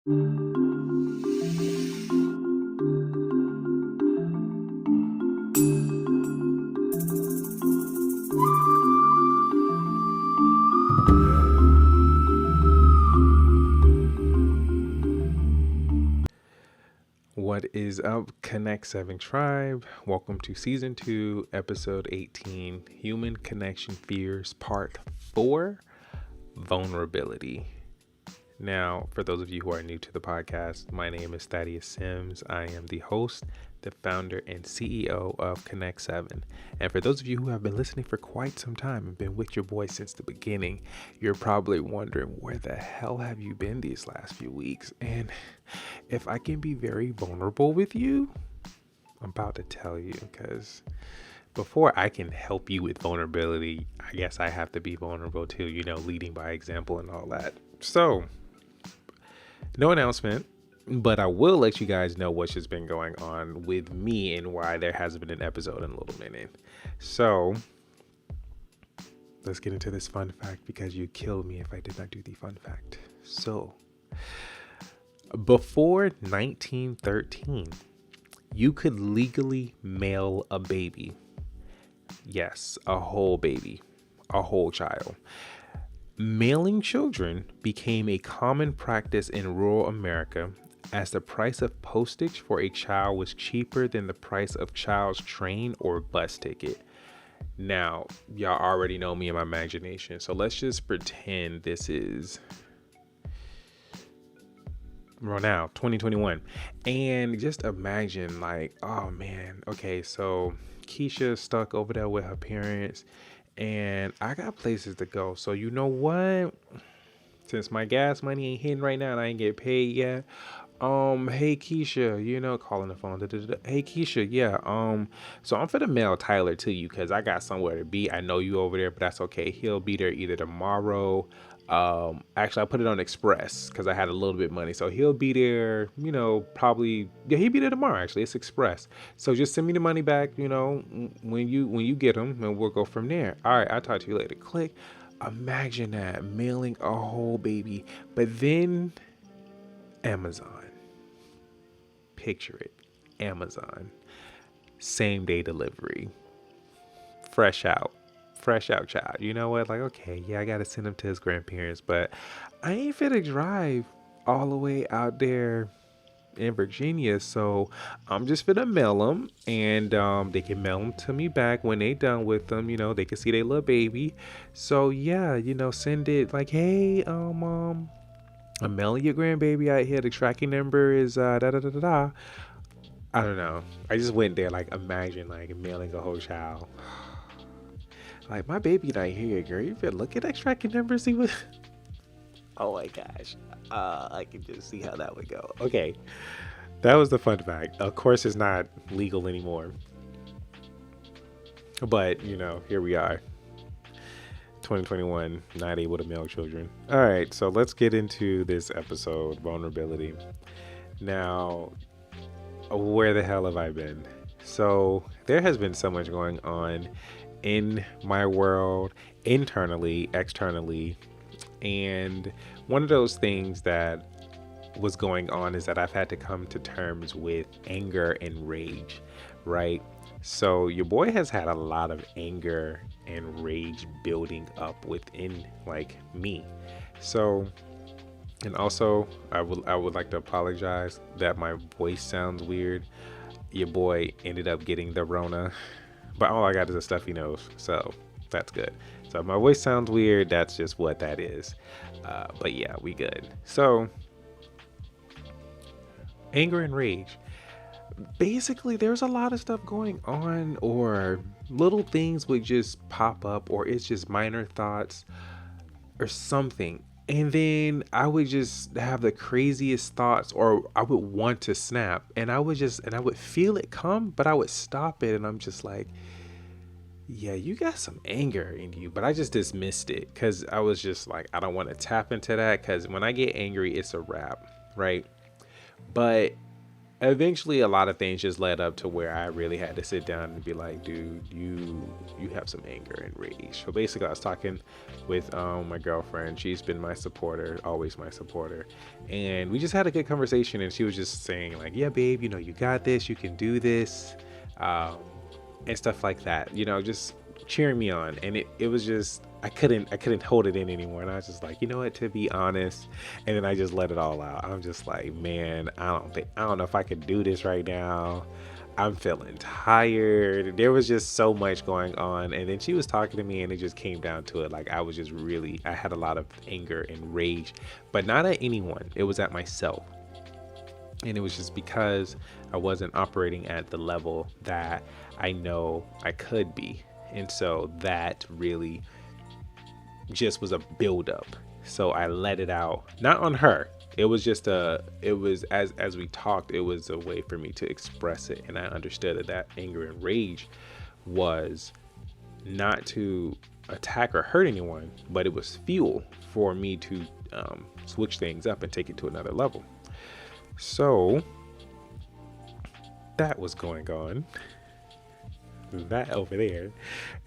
What is up, Konnekt7 Tribe? Welcome to Season 2, Episode 18, Human Connection Fears, Part 4, Vulnerability. Now, for those of you who are new to the podcast, my name is Thaddeus Sims. I am the host, the founder, and CEO of Konnekt7. And for those of you who have been listening for quite some time and been with your boy since the beginning, you're probably wondering, where the hell have you been these last few weeks? And if I can be very vulnerable with you, I'm about to tell you, because before I can help you with vulnerability, I guess I have to be vulnerable too, leading by example and all that. So, no announcement, but I will let you guys know what's just been going on with me and why there hasn't been an episode in a little minute. So, let's get into this fun fact, because you'd kill me if I did not do the fun fact. So, before 1913, you could legally mail a baby. Yes, a whole baby, a whole child. Mailing children became a common practice in rural America, as the price of postage for a child was cheaper than the price of child's train or bus ticket. Now, y'all already know me and my imagination, so let's just pretend this is now 2021, and just imagine, like, oh man, okay, so Keisha's stuck over there with her parents, and I got places to go. So you know what? Since my gas money ain't hitting right now and I ain't get paid yet, hey Keisha, calling the phone. Hey Keisha, yeah. So I'm finna mail Tyler to you because I got somewhere to be. I know you over there, but that's okay. He'll be there either tomorrow. Actually, I put it on Express because I had a little bit of money, so he'll be there. Probably he'll be there tomorrow. Actually, it's Express. So just send me the money back. When you get him, and we'll go from there. All right, I'll talk to you later. Click. Imagine that, mailing a whole baby, but then Amazon. Picture it, Amazon, same day delivery, fresh out child. You know what? Like, okay, yeah, I gotta send him to his grandparents, but I ain't finna drive all the way out there in Virginia, so I'm just finna mail them, and they can mail them to me back when they done with them. They can see their little baby. So yeah, send it like, hey, I'm mailing your grandbaby out here. The tracking number is da da da da da. I don't know. I just went there, like, imagine like mailing a whole child. Like, my baby not here, girl. You better look at that tracking number, see what. Oh my gosh. I can just see how that would go. Okay. That was the fun fact. Of course, it's not legal anymore. But, here we are. 2021, not able to mail children. All right, so let's get into this episode, vulnerability. Now, where the hell have I been? So there has been so much going on in my world, internally, externally, and one of those things that was going on is that I've had to come to terms with anger and rage, right? So your boy has had a lot of anger and rage building up within, like, me. So, and also I would like to apologize that my voice sounds weird. Your boy ended up getting the Rona, but all I got is a stuffy nose, so that's good. So if my voice sounds weird, that's just what that is. But yeah, we good. So, anger and rage. Basically, there's a lot of stuff going on, or little things would just pop up, or it's just minor thoughts or something. And then I would just have the craziest thoughts, or I would want to snap, and I would feel it come, but I would stop it. And I'm just like, yeah, you got some anger in you, but I just dismissed it because I was just like, I don't want to tap into that, because when I get angry, it's a wrap, right? But eventually a lot of things just led up to where I really had to sit down and be like, dude, you have some anger and rage. So basically I was talking with my girlfriend. She's been my supporter, always my supporter, and we just had a good conversation, and she was just saying like, yeah babe, you got this, you can do this, um, and stuff like that, just cheering me on. And it was just, I couldn't hold it in anymore, and I was just like, you know what, to be honest. And then I just let it all out. I'm just like, man, I don't know if I could do this right now. I'm feeling tired. There was just so much going on. And then she was talking to me, and it just came down to it. Like, I had a lot of anger and rage, but not at anyone. It was at myself. And it was just because I wasn't operating at the level that I know I could be. And so that really just was a buildup. So I let it out, not on her. It was as we talked, it was a way for me to express it. And I understood that anger and rage was not to attack or hurt anyone, but it was fuel for me to switch things up and take it to another level. So that was going on, that over there.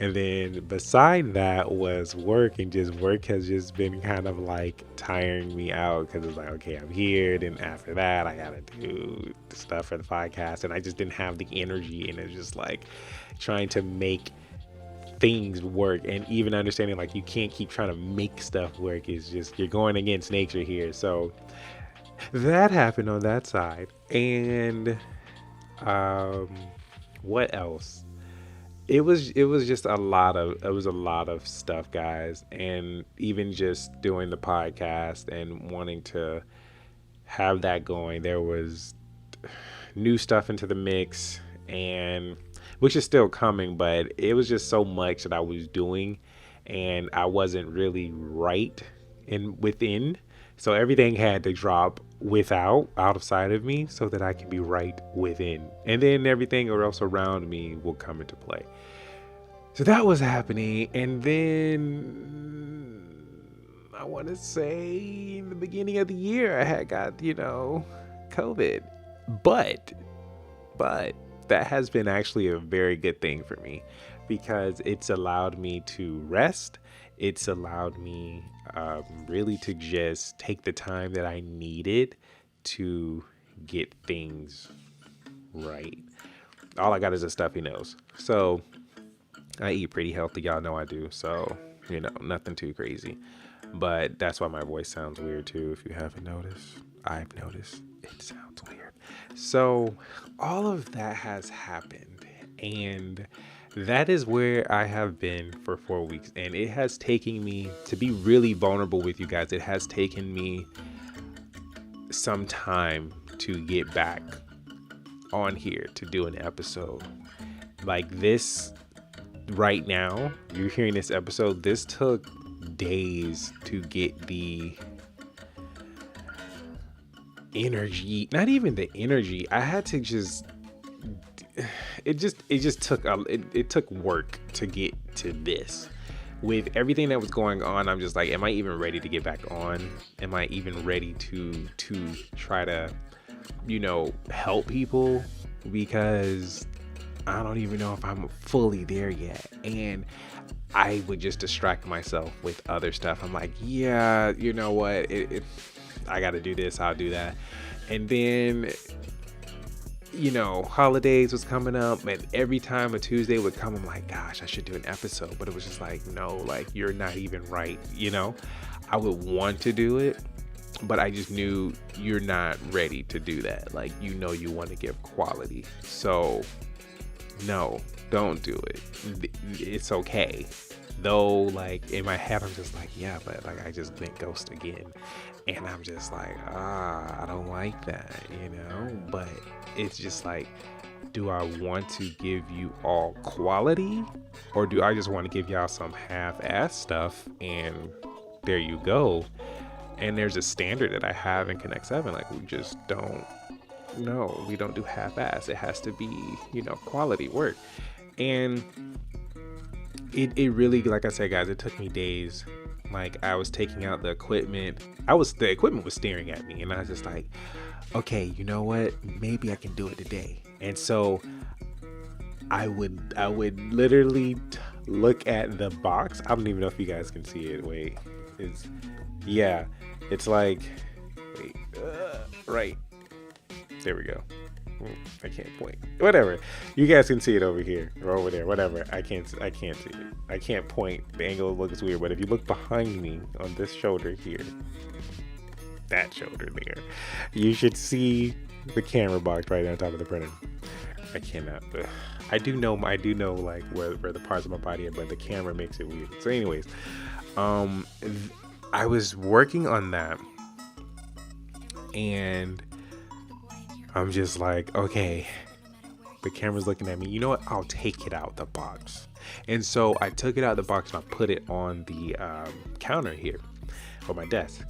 And then beside that was work, and just work has just been kind of like tiring me out, because it's like, okay, I'm here, then after that I gotta do the stuff for the podcast, and I just didn't have the energy. And it's just like trying to make things work, and even understanding like you can't keep trying to make stuff work. Is just, you're going against nature here. So that happened on that side. And what else? It was just a lot of stuff, guys. And even just doing the podcast and wanting to have that going, there was new stuff into the mix, and which is still coming, but it was just so much that I was doing, and I wasn't really right within. So everything had to drop outside of me, so that I can be right within. And then everything else around me will come into play. So that was happening. And then I want to say in the beginning of the year, I had got, COVID. But that has been actually a very good thing for me, because it's allowed me to rest. It's allowed me really to just take the time that I needed to get things right. All I got is a stuffy nose. So I eat pretty healthy. Y'all know I do. So, nothing too crazy. But that's why my voice sounds weird too. If you haven't noticed, I've noticed it sounds weird. So all of that has happened, and that is where I have been for 4 weeks. And it has taken me, to be really vulnerable with you guys, it has taken me some time to get back on here to do an episode like this. Right now, you're hearing this episode, this took days to get the energy. Not even the energy. I had to just, it took work to get to this. With everything that was going on, I'm just like, am I even ready to get back on? Am I even ready to try to, help people? Because I don't even know if I'm fully there yet. And I would just distract myself with other stuff. I'm like, yeah, you know what? I got to do this. I'll do that. And then, holidays was coming up, and every time a Tuesday would come, I'm like, gosh, I should do an episode. But it was just like, no, like, you're not even right. I would want to do it, but I just knew you're not ready to do that. Like, you want to give quality. So no, don't do it. It's okay. Though, like, in my head, I'm just like, yeah, but like, I just went ghost again. And I'm just like, I don't like that, But it's just like, do I want to give you all quality? Or do I just want to give y'all some half-ass stuff? And there you go. And there's a standard that I have in Konnekt7. Like, we just don't. No, we don't do half-ass. It has to be, quality work. And it really, like I said, guys, it took me days, Like I was taking out the equipment. The equipment was staring at me, and I was just like, okay, you know what? Maybe I can do it today. And so I would literally look at the box. I don't even know if you guys can see it. Wait, it's yeah, it's like wait, right there we go. I can't point. Whatever. You guys can see it over here or over there. Whatever. I can't see it. I can't point. The angle looks weird. But if you look behind me on this shoulder here, that shoulder there, you should see the camera box right on top of the printer. I cannot. I do know like where the parts of my body are, but the camera makes it weird. So, anyways, I was working on that, and I'm just like, okay, the camera's looking at me. You know what? I'll take it out the box. And so I took it out the box and I put it on the counter here on my desk.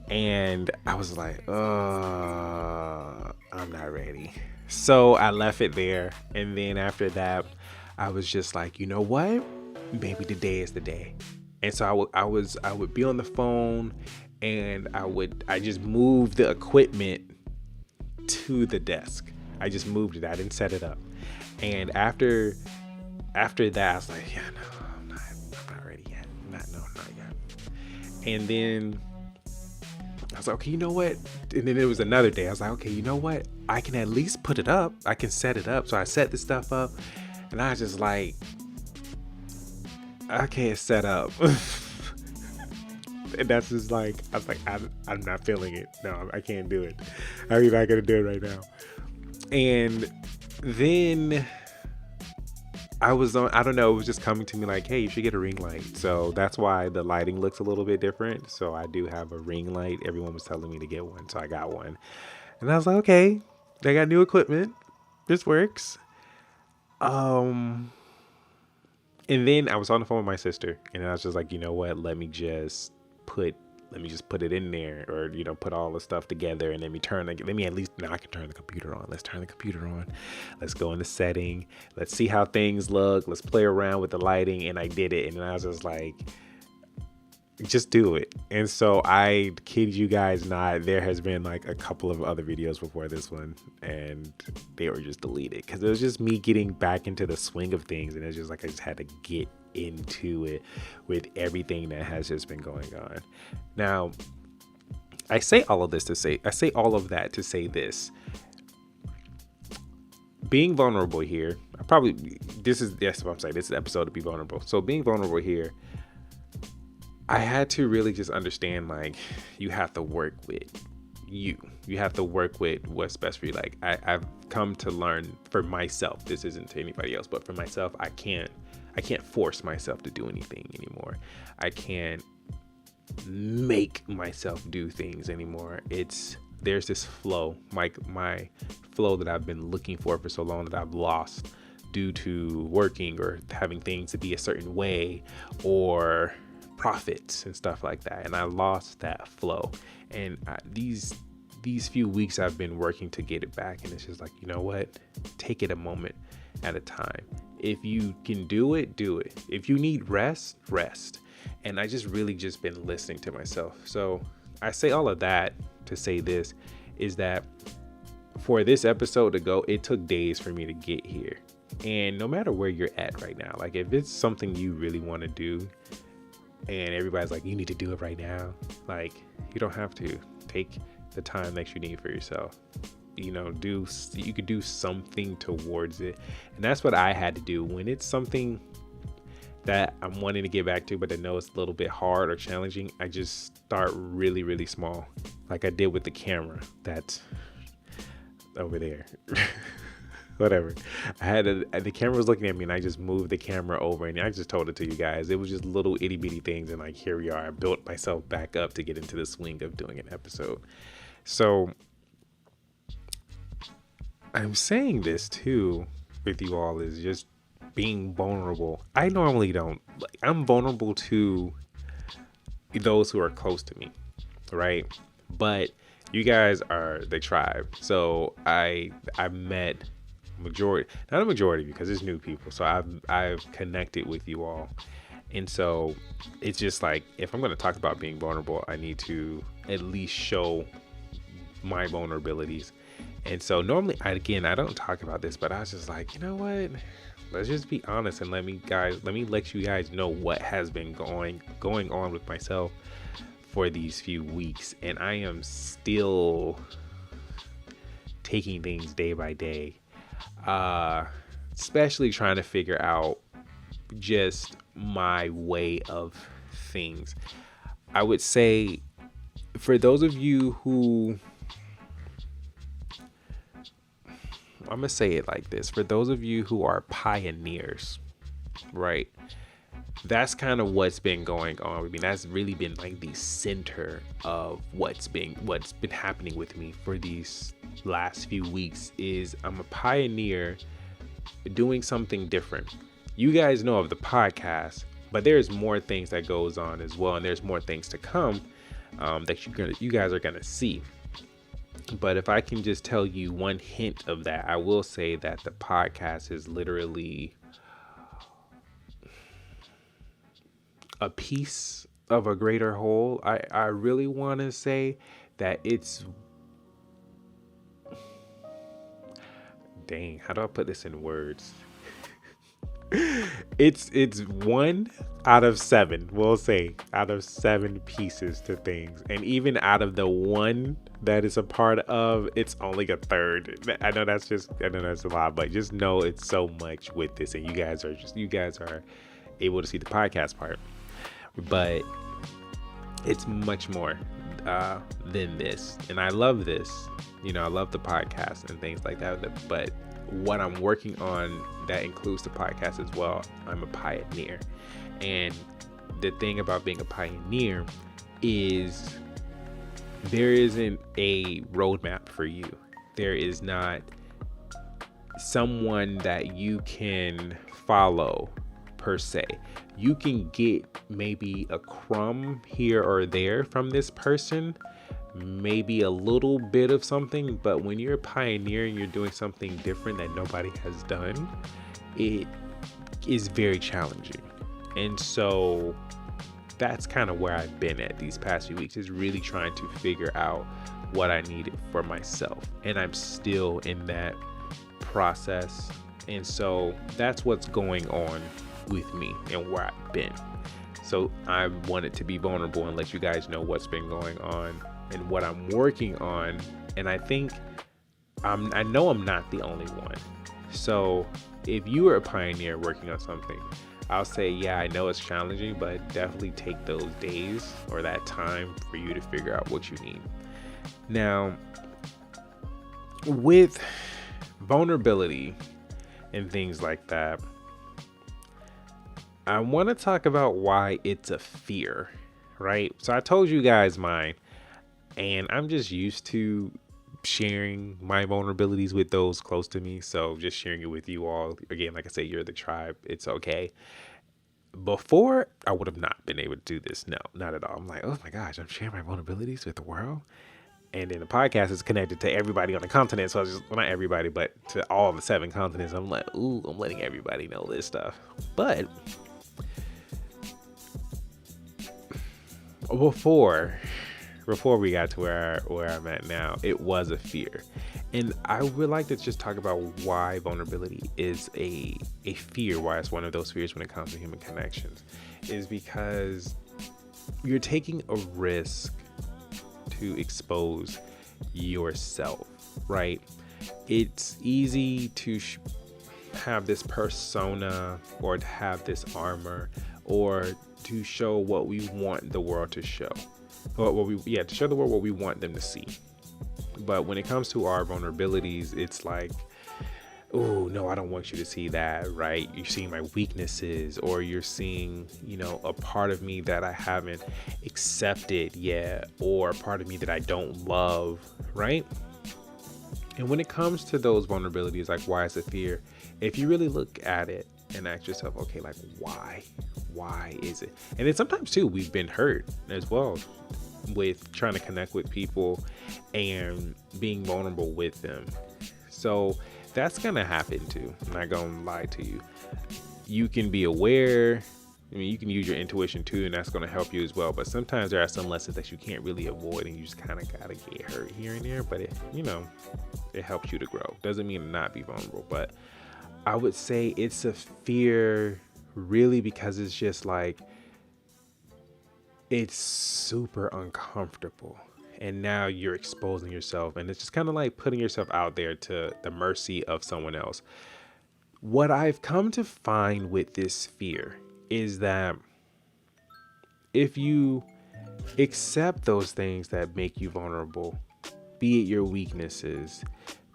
And I was like, I'm not ready. So I left it there. And then after that, I was just like, you know what? Maybe today is the day. And so I would be on the phone, and I just moved the equipment to the desk. I just moved it. I didn't set it up. And after that, I was like, yeah, no, I'm not ready yet. Not yet. And then I was like, okay, you know what? And then it was another day. I was like, okay, you know what? I can at least put it up. I can set it up. So I set the stuff up, and I was just like, okay, it's set up. And that's just like, I was like, I'm not feeling it. No, I can't do it. I'm not gonna do it right now. And then I don't know, it was just coming to me like, hey, you should get a ring light. So that's why the lighting looks a little bit different. So I do have a ring light. Everyone was telling me to get one, so I got one. And I was like, okay, I got new equipment. This works. And then I was on the phone with my sister, and I was just like, you know what? Let me just put it in there, or put all the stuff together, and let me at least, now I can turn the computer on. Let's turn the computer on. Let's go into setting. Let's see how things look. Let's play around with the lighting. And I did it, and I was just like, just do it. And so I kid you guys not, there has been like a couple of other videos before this one, and they were just deleted because it was just me getting back into the swing of things, and it's just like I just had to get into it with everything that has just been going on. Now, I say all of that to say this. Being vulnerable here, this is what I'm saying. This is the episode to be vulnerable. So being vulnerable here, I had to really just understand, like, you have to work with you. You have to work with what's best for you. Like, I've come to learn for myself, this isn't to anybody else, but for myself, I can't force myself to do anything anymore. I can't make myself do things anymore. There's this flow, my flow that I've been looking for so long, that I've lost due to working or having things to be a certain way, or profits and stuff like that. And I lost that flow. And these few weeks I've been working to get it back. And it's just like, you know what? Take it a moment at a time. If you can do it, do it. If you need rest, rest. And I just really just been listening to myself. So I say all of that to say this, is that for this episode to go, it took days for me to get here. And no matter where you're at right now, like if it's something you really want to do, and everybody's like, you need to do it right now, like, you don't have to. Take the time that you need for yourself. You could do something towards it. And that's what I had to do when it's something that I'm wanting to get back to, but I know it's a little bit hard or challenging. I just start really, really small, like I did with the camera that's over there. Whatever. The camera was looking at me, and I just moved the camera over, and I just told it to you guys. It was just little itty bitty things, and like, here we are. I built myself back up to get into the swing of doing an episode. So I'm saying this too with you all, is just being vulnerable. I normally don't, I'm vulnerable to those who are close to me, right? But you guys are the tribe. So I met not a majority, because it's new people. So I've connected with you all, And so it's just like, if I'm going to talk about being vulnerable, I need to at least show my vulnerabilities. And so normally, I don't talk about this, but I was just like, you know what? Let's just be honest and let me let you guys know what has been going on with myself for these few weeks. And I am still taking things day by day, especially trying to figure out just my way of things. I would say, for those of you who, I'm gonna say it like this, for those of you who are pioneers, right? That's kind of what's been going on. I mean, that's really been like the center of what's been happening with me for these last few weeks. Is I'm a pioneer doing something different. You guys know of the podcast, but there's more things that goes on as well, and there's more things to come that you guys are gonna see. But if I can just tell you one hint of that, I will say that the podcast is literally a piece of a greater whole. I really want to say that it's, dang, how do I put this in words? It's one out of seven, we'll say, out of seven pieces to things. And even out of the one that is a part of, it's only a third. I know that's a lot, but just know it's so much with this, and you guys are able to see the podcast part, but it's much more than this. And I love this, I love the podcast and things like that, but what I'm working on that includes the podcast as well. I'm a pioneer, and the thing about being a pioneer is there isn't a roadmap for you. There is not someone that you can follow per se. You can get maybe a crumb here or there from this person, maybe a little bit of something, but when you're a pioneer and you're doing something different that nobody has done, it is very challenging. And so that's kind of where I've been at these past few weeks, is really trying to figure out what I needed for myself. And I'm still in that process. And so that's what's going on with me and where I've been. So I wanted to be vulnerable and let you guys know what's been going on and what I'm working on. And I think I know I'm not the only one. So if you are a pioneer working on something, I'll say, yeah, I know it's challenging, but definitely take those days or that time for you to figure out what you need. Now, with vulnerability and things like that, I want to talk about why it's a fear, right? So I told you guys mine, and I'm just used to sharing my vulnerabilities with those close to me. So just sharing it with you all. Again, like I say, you're the tribe. It's okay. Before, I would have not been able to do this. No, not at all. I'm like, oh my gosh, I'm sharing my vulnerabilities with the world. And then the podcast is connected to everybody on the continent. So I was just, well, not everybody, but to all the 7 continents. I'm like, ooh, I'm letting everybody know this stuff. But before we got to where I'm at now, it was a fear. And I would like to just talk about why vulnerability is a fear, why it's one of those fears when it comes to human connections, is because you're taking a risk to expose yourself, right? It's easy to have this persona or to have this armor or to show what we want the world to show. To show the world what we want them to see. But when it comes to our vulnerabilities, it's like, oh no, I don't want you to see that, right? You're seeing my weaknesses, or you're seeing, a part of me that I haven't accepted yet, or a part of me that I don't love, right? And when it comes to those vulnerabilities, like why is it fear? If you really look at it and ask yourself, okay, like why is it? And then sometimes too, we've been hurt as well with trying to connect with people and being vulnerable with them. So that's gonna happen too. I'm not gonna lie to you. You can be aware I mean, you can use your intuition too, and that's going to help you as well. But sometimes there are some lessons that you can't really avoid, and you just kind of got to get hurt here and there. But it helps you to grow. Doesn't mean to not be vulnerable, but I would say it's a fear really because it's just like, it's super uncomfortable. And now you're exposing yourself, and it's just kind of like putting yourself out there to the mercy of someone else. What I've come to find with this fear is that if you accept those things that make you vulnerable, be it your weaknesses,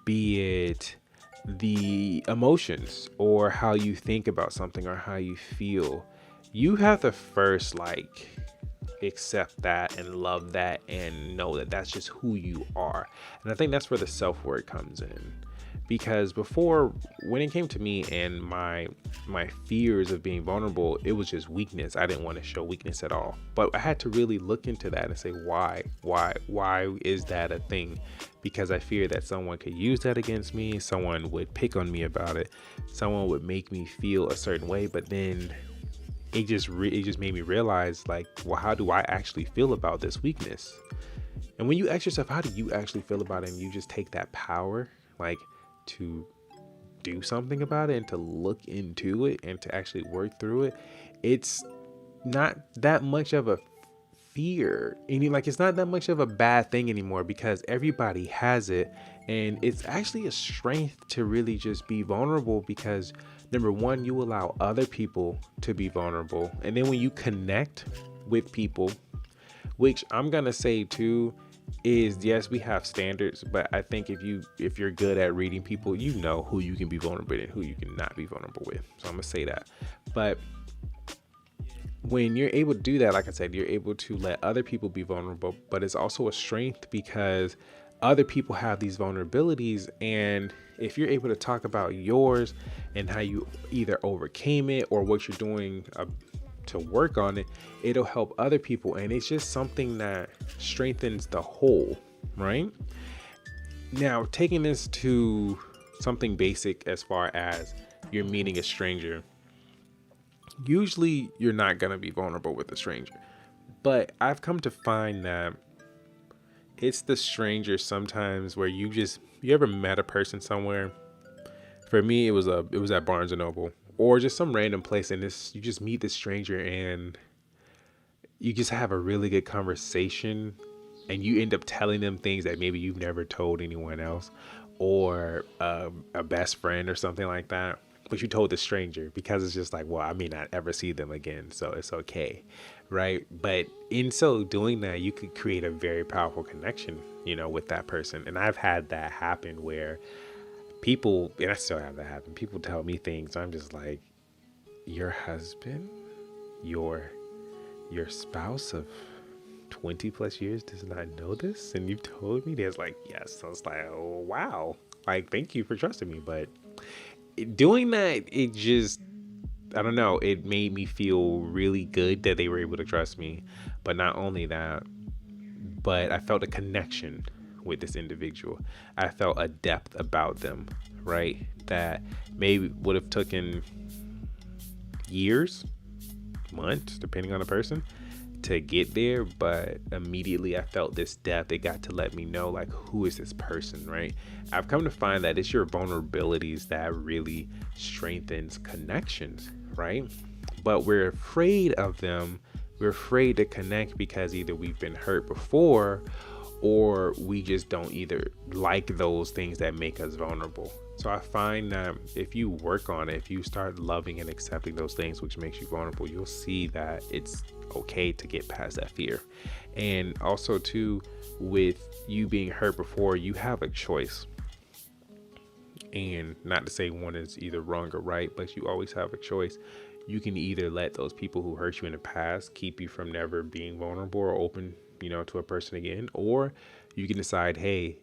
be it the emotions or how you think about something or how you feel, you have to first accept that and love that and know that that's just who you are. And I think that's where the self-worth comes in, because before, when it came to me and my fears of being vulnerable, it was just weakness. I didn't want to show weakness at all, but I had to really look into that and say, why is that a thing? Because I fear that someone could use that against me, someone would pick on me about it, someone would make me feel a certain way. But then it just made me realize, well, how do I actually feel about this weakness? And when you ask yourself, how do you actually feel about it, and you just take that power, to do something about it and to look into it and to actually work through it, it's not that much of a fear. It's not that much of a bad thing anymore, because everybody has it. And it's actually a strength to really just be vulnerable, because number one, you allow other people to be vulnerable. And then when you connect with people, which I'm going to say too, is yes, we have standards, but I think if you're good at reading people, you know who you can be vulnerable with and who you cannot be vulnerable with. So I'm going to say that. But when you're able to do that, like I said, you're able to let other people be vulnerable, but it's also a strength because other people have these vulnerabilities. And if you're able to talk about yours and how you either overcame it or what you're doing to work on it, it'll help other people. And it's just something that strengthens the whole, right? Now, taking this to something basic as far as you're meeting a stranger, usually you're not going to be vulnerable with a stranger. But I've come to find that it's the stranger sometimes where you ever met a person somewhere. For me, it was at Barnes and Noble, or just some random place, and you just meet this stranger and you just have a really good conversation, and you end up telling them things that maybe you've never told anyone else, or a best friend or something like that. But you told the stranger because it's just like, well, I may not ever see them again, so it's okay, right? But in so doing that, you could create a very powerful connection, with that person. And I've had that happen where people, and I still have that happen, people tell me things, I'm just like, your husband, your spouse of 20 plus years does not know this, and you told me? There's like, yes. So it's like, oh wow, thank you for trusting me. But doing that, it just, I don't know, it made me feel really good that they were able to trust me. But not only that, but I felt a connection with this individual. I felt a depth about them, right? That maybe would have taken years, months, depending on the person, to get there. But immediately I felt this depth. It got to let me know, who is this person, right? I've come to find that it's your vulnerabilities that really strengthens connections, right? But we're afraid of them. We're afraid to connect because either we've been hurt before, or we just don't either like those things that make us vulnerable. So I find that if you work on it, if you start loving and accepting those things which makes you vulnerable, you'll see that it's okay to get past that fear. And also too, with you being hurt before, you have a choice. And not to say one is either wrong or right, but you always have a choice. You can either let those people who hurt you in the past keep you from never being vulnerable or open, to a person again, or you can decide, hey,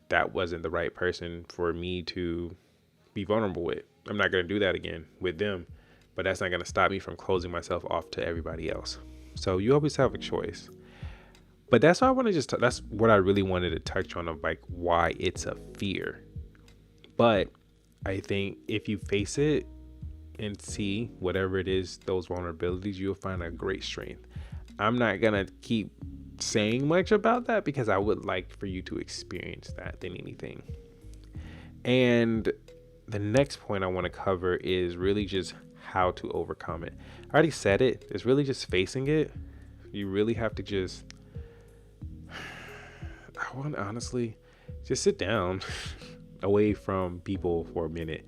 that wasn't the right person for me to be vulnerable with. I'm not going to do that again with them, but that's not going to stop me from closing myself off to everybody else. So you always have a choice. But that's why that's what I really wanted to touch on, of why it's a fear. But I think if you face it, and see whatever it is, those vulnerabilities, you'll find a great strength. I'm not gonna keep saying much about that because I would like for you to experience that than anything. And the next point I want to cover is really just how to overcome it. I already said it. It's really just facing it. You really have to just, I want honestly, just sit down away from people for a minute,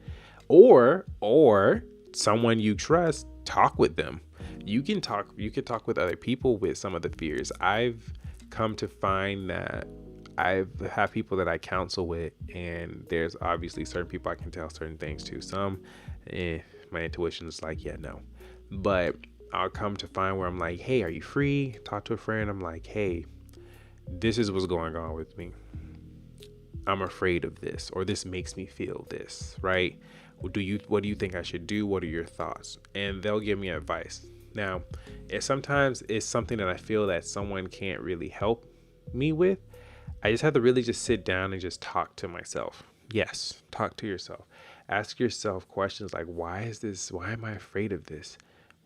or someone you trust, talk with them. You can talk with other people with some of the fears. I've come to find that I've had people that I counsel with, and there's obviously certain people I can tell certain things to. Some, my intuition is like, yeah, no. But I'll come to find where I'm like, hey, are you free? Talk to a friend. I'm like, hey, this is what's going on with me. I'm afraid of this, or this makes me feel this, right? What do you think I should do? What are your thoughts? And they'll give me advice. Now, if sometimes it's something that I feel that someone can't really help me with, I just have to really just sit down and just talk to myself. Yes, talk to yourself. Ask yourself questions like, why is this? Why am I afraid of this?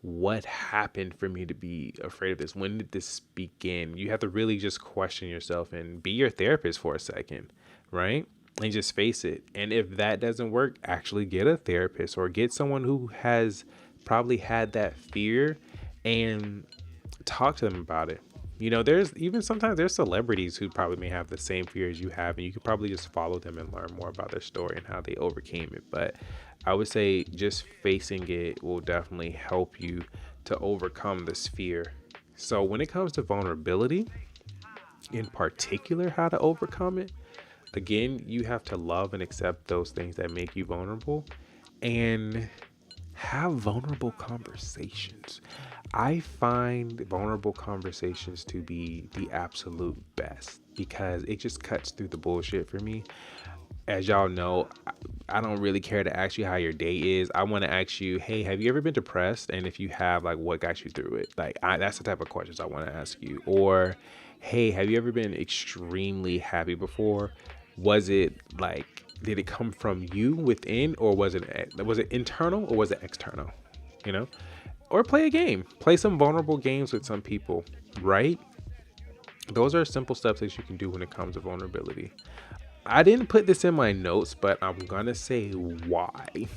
What happened for me to be afraid of this? When did this begin? You have to really just question yourself and be your therapist for a second, right? And just face it. And if that doesn't work, actually get a therapist or get someone who has probably had that fear and talk to them about it. You know, sometimes there's celebrities who probably may have the same fear as you have, and you could probably just follow them and learn more about their story and how they overcame it. But I would say just facing it will definitely help you to overcome this fear. So when it comes to vulnerability, in particular, how to overcome it, again, you have to love and accept those things that make you vulnerable and have vulnerable conversations. I find vulnerable conversations to be the absolute best because it just cuts through the bullshit for me. As y'all know, I don't really care to ask you how your day is. I want to ask you, hey, have you ever been depressed? And if you have, like, what got you through it? That's the type of questions I want to ask you. Or, hey, have you ever been extremely happy before? Was it like, did it come from you within, or was it internal, or was it external? You know? Or play a game. Play some vulnerable games with some people, right? Those are simple steps that you can do when it comes to vulnerability. I didn't put this in my notes, but I'm gonna say why.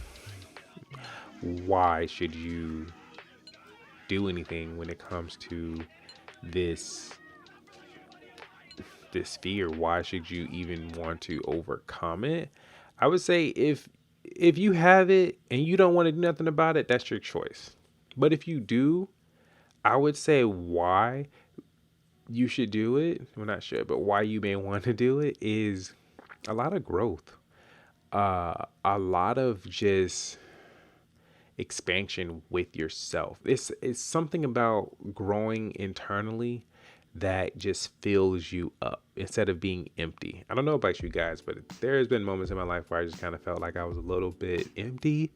Why should you do anything when it comes to this fear? Why should you even want to overcome it? I would say if you have it and you don't want to do nothing about it, that's your choice. But if you do, I would say why you should do it. Well, not should, but why you may want to do it is a lot of growth, a lot of just expansion with yourself. It's something about growing internally that just fills you up instead of being empty. I don't know about you guys, but there has been moments in my life where I just kind of felt like I was a little bit empty.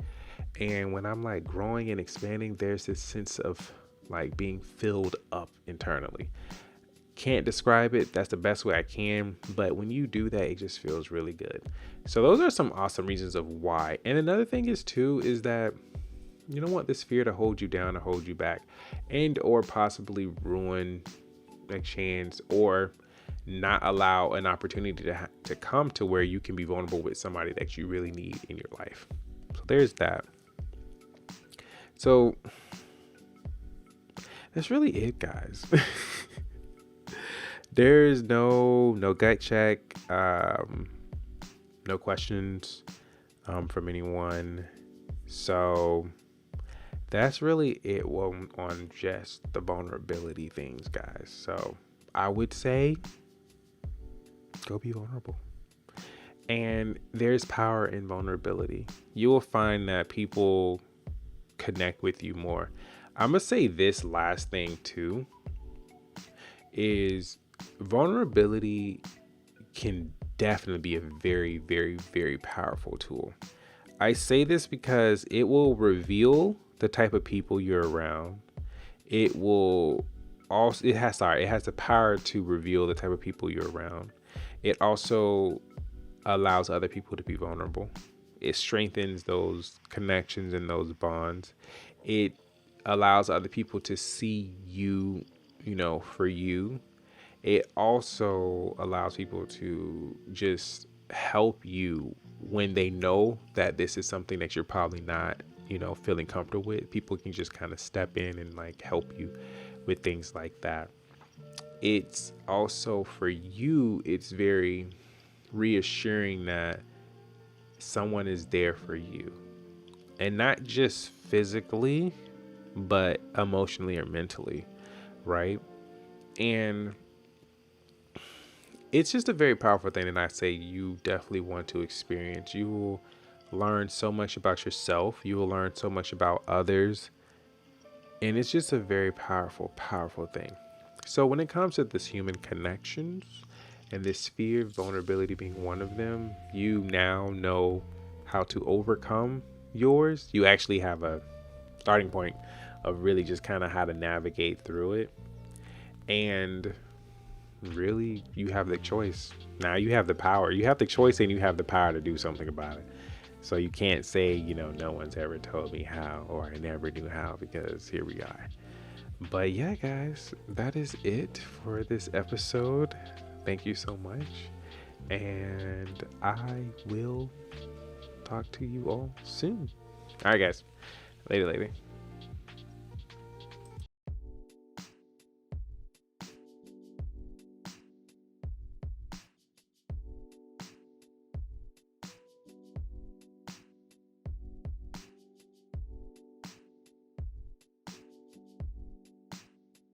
And when I'm like growing and expanding, there's this sense of like being filled up internally. Can't describe it. That's the best way I can. But when you do that, it just feels really good. So those are some awesome reasons of why. And another thing is that you don't want this fear to hold you down or hold you back, and or possibly ruin a chance or not allow an opportunity to come to where you can be vulnerable with somebody that you really need in your life. So there's that. So that's really it, guys. There's no gut check, no questions from anyone. So that's really it on just the vulnerability things, guys. So I would say go be vulnerable. And there's power in vulnerability. You will find that people connect with you more. I'm going to say this last thing too is vulnerability can definitely be a very, very, very powerful tool. I say this because it will reveal the type of people you're around. It has the power to reveal the type of people you're around. It also allows other people to be vulnerable. it strengthens those connections and those bonds. It allows other people to see you, for you. It also allows people to just help you when they know that this is something that you're probably not, feeling comfortable with. People can just kind of step in and like help you with things like that. It's also for you, it's very reassuring that someone is there for you, and not just physically, but emotionally or mentally, right? And it's just a very powerful thing that I say you definitely want to experience. You will learn so much about yourself, you will learn so much about others, and it's just a very powerful, powerful thing. So when it comes to this human connections and this fear, vulnerability being one of them, you now know how to overcome yours. You actually have a starting point of really just kind of how to navigate through it. And really, you have the choice. Now you have the power. You have the choice and you have the power to do something about it. So you can't say, no one's ever told me how, or I never knew how, because here we are. But yeah, guys, that is it for this episode. Thank you so much. And I will talk to you all soon. All right, guys. Later, later.